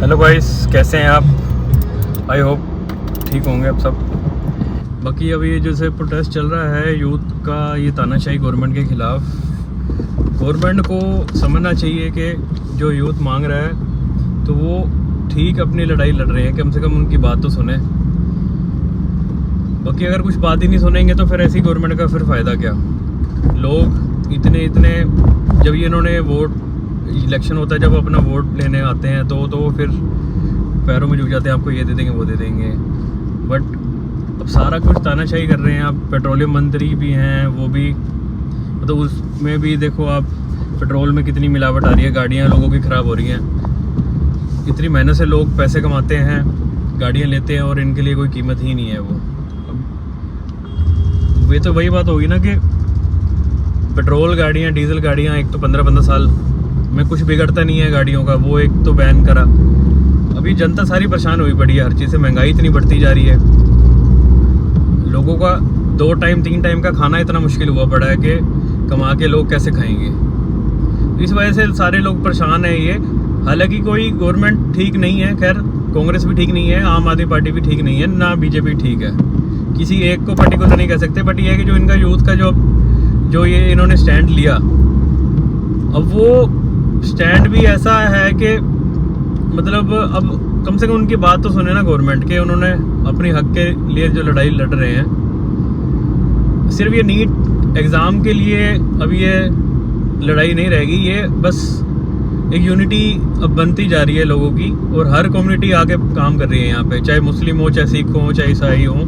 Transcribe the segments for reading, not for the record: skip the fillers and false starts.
Hello guys, कैसे हैं आप? आई होप ठीक होंगे आप सब। बाकी अभी ये जैसे प्रोटेस्ट चल रहा है यूथ का, ये तानाशाही गवर्नमेंट के ख़िलाफ़, गवर्नमेंट को समझना चाहिए कि जो यूथ मांग रहा है तो वो ठीक अपनी लड़ाई लड़ रहे हैं, कम से कम उनकी बात तो सुने। बाकी अगर कुछ बात ही नहीं सुनेंगे तो फिर ऐसी गवर्नमेंट का फिर फ़ायदा क्या। लोग इतने जब ये इन्होंने वोट, इलेक्शन होता है जब अपना वोट लेने आते हैं तो फिर पैरों में झुक जाते हैं, आपको ये दे देंगे वो दे देंगे। बट अब सारा कुछ तानाशाही कर रहे हैं। आप पेट्रोलियम मंत्री भी हैं, वो भी मतलब उसमें भी देखो आप, पेट्रोल में कितनी मिलावट आ रही है, गाड़ियाँ लोगों की ख़राब हो रही हैं। इतनी मेहनत से लोग पैसे कमाते हैं, गाड़ियाँ लेते हैं और इनके लिए कोई कीमत ही नहीं है। वो वे तो वही बात होगी ना कि पेट्रोल गाड़ियाँ, डीजल गाड़ियाँ, एक तो 15-15 साल में कुछ बिगड़ता नहीं है गाड़ियों का, वो एक तो बैन करा। अभी जनता सारी परेशान हुई पड़ी है हर चीज़ से, महंगाई इतनी बढ़ती जा रही है, लोगों का 2 टाइम 3 टाइम का खाना इतना मुश्किल हुआ पड़ा है कि कमा के लोग कैसे खाएंगे। इस वजह से सारे लोग परेशान हैं। ये हालांकि कोई गवर्नमेंट ठीक नहीं है, खैर कांग्रेस भी ठीक नहीं है, आम आदमी पार्टी भी ठीक नहीं है, ना बीजेपी ठीक है, किसी एक को पार्टी को तो नहीं कह सकते। बट ये है कि जो इनका यूथ का जो ये इन्होंने स्टैंड लिया, अब वो स्टैंड भी ऐसा है कि मतलब अब कम से कम उनकी बात तो सुने ना गवर्नमेंट के। उन्होंने अपनी हक के लिए जो लड़ाई लड़ रहे हैं, सिर्फ ये नीट एग्ज़ाम के लिए अब ये लड़ाई नहीं रहेगी, ये बस एक यूनिटी अब बनती जा रही है लोगों की, और हर कम्युनिटी आके काम कर रही है यहाँ पे, चाहे मुस्लिम हो, चाहे सिख हो, चाहे ईसाई हो,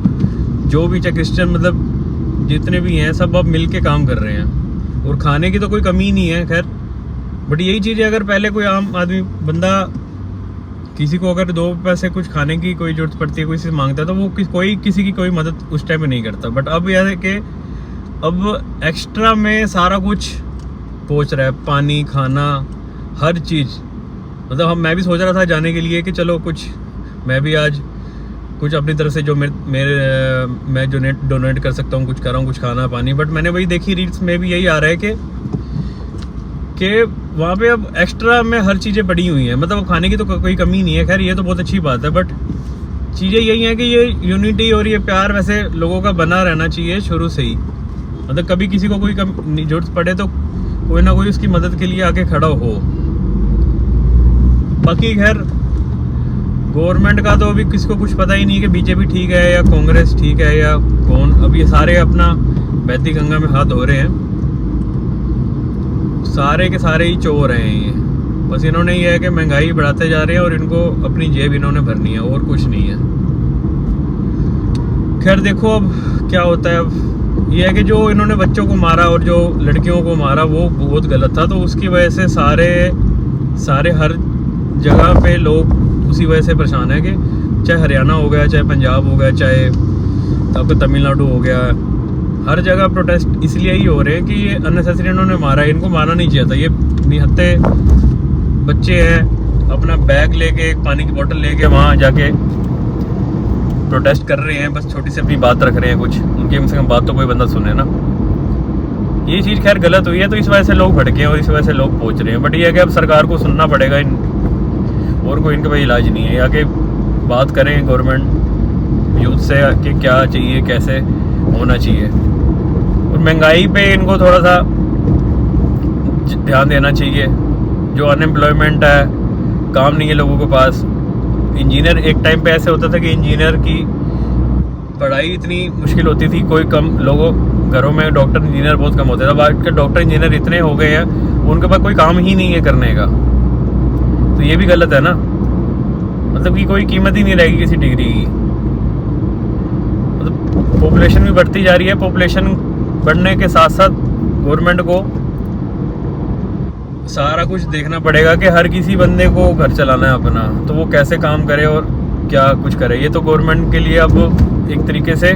जो भी, चाहे क्रिश्चियन, मतलब जितने भी हैं सब अब मिल के काम कर रहे हैं। और खाने की तो कोई कमी नहीं है खैर, बट यही चीज़ है, अगर पहले कोई आम आदमी बंदा, किसी को अगर 2 पैसे कुछ खाने की कोई जरूरत पड़ती है, कोई से मांगता है, तो वो कोई किसी की कोई मदद उस टाइम में नहीं करता। बट अब यह है कि अब एक्स्ट्रा में सारा कुछ पहुँच रहा है, पानी, खाना, हर चीज़। मतलब मैं भी सोच रहा था जाने के लिए कि चलो कुछ मैं भी आज कुछ अपनी तरफ से जो मैं डोनेट कर सकता हूँ, कुछ कर रहा हूँ, कुछ खाना पानी। बट मैंने वही देखी रील्स में भी यही आ रहा है कि वहाँ पे अब एक्स्ट्रा में हर चीज़ें पड़ी हुई हैं, मतलब खाने की तो कोई कमी नहीं है। खैर ये तो बहुत अच्छी बात है, बट चीज़ें यही हैं कि ये यूनिटी और ये प्यार वैसे लोगों का बना रहना चाहिए शुरू से ही। मतलब कभी किसी को कोई जरूरत पड़े तो कोई ना कोई उसकी मदद के लिए आके खड़ा हो। बाकी खैर गवर्नमेंट का तो अभी किसी को कुछ पता ही नहीं कि बीजेपी ठीक है या कांग्रेस ठीक है या कौन। अब ये सारे अपना बहती गंगा में हाथ धो रहे हैं, सारे के सारे ही चोर हैं ये। बस इन्होंने ये है कि महंगाई बढ़ाते जा रहे हैं और इनको अपनी जेब इन्होंने भरनी है, और कुछ नहीं है। खैर देखो अब क्या होता है। अब ये है कि जो इन्होंने बच्चों को मारा और जो लड़कियों को मारा वो बहुत गलत था, तो उसकी वजह से सारे हर जगह पे लोग उसी वजह से परेशान है कि चाहे हरियाणा हो गया, चाहे पंजाब हो गया, चाहे आपका तमिलनाडु हो गया, हर जगह प्रोटेस्ट इसलिए ही हो रहे हैं कि ये अननेसेसरी इन्होंने मारा। इनको मारना नहीं चाहिए था। ये निहत्ते बच्चे हैं, अपना बैग लेके, एक पानी की बोतल लेके वहाँ जाके प्रोटेस्ट कर रहे हैं, बस छोटी सी अपनी बात रख रहे हैं कुछ, उनकी कम से कम बात तो कोई बंदा सुने ना। ये चीज़ खैर गलत हुई है, तो इस वजह से लोग भड़के हैं और इस वजह से लोग पहुँच रहे हैं। बट ये है कि अब सरकार को सुनना पड़ेगा, और कोई इनका भाई इलाज नहीं है। आके बात करें गवर्नमेंट यूथ से कि क्या चाहिए, कैसे होना चाहिए, और महंगाई पे इनको थोड़ा सा ध्यान देना चाहिए। जो अनएम्प्लॉयमेंट है, काम नहीं है लोगों के पास। इंजीनियर, एक टाइम पे ऐसे होता था कि इंजीनियर की पढ़ाई इतनी मुश्किल होती थी, कोई कम लोगों घरों में डॉक्टर इंजीनियर बहुत कम होते थे। आज के डॉक्टर इंजीनियर इतने हो गए हैं, उनके पास कोई काम ही नहीं है करने का, तो ये भी गलत है ना। मतलब कि कोई कीमत ही नहीं रहेगी किसी डिग्री की। मतलब पॉपुलेशन भी बढ़ती जा रही है, पॉपुलेशन बढ़ने के साथ साथ गवर्नमेंट को सारा कुछ देखना पड़ेगा कि हर किसी बंदे को घर चलाना है अपना, तो वो कैसे काम करे और क्या कुछ करे। ये तो गवर्नमेंट के लिए अब एक तरीके से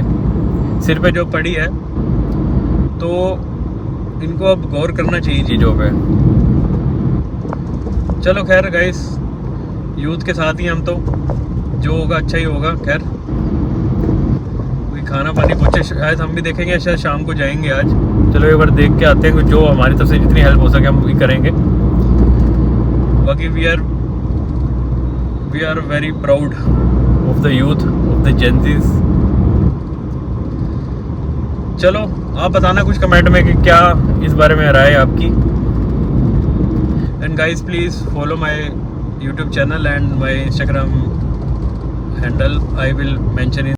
सिर पे जो पड़ी है, तो इनको अब गौर करना चाहिए चीज़ों पे। चलो खैर गाइस, यूथ के साथ ही हम, तो जो होगा अच्छा ही होगा। खैर कोई खाना पानी पहुँचे, शायद हम भी देखेंगे, शायद शाम को जाएंगे आज। चलो एक बार देख के आते हैं, जो हमारी तरफ से जितनी हेल्प हो सके हम भी करेंगे। बाकी we are we are very proud of the youth of the gen zs. चलो आप बताना कुछ कमेंट में कि क्या इस बारे में राय है आपकी। And guys please follow my YouTube channel and my Instagram handle, I will mention in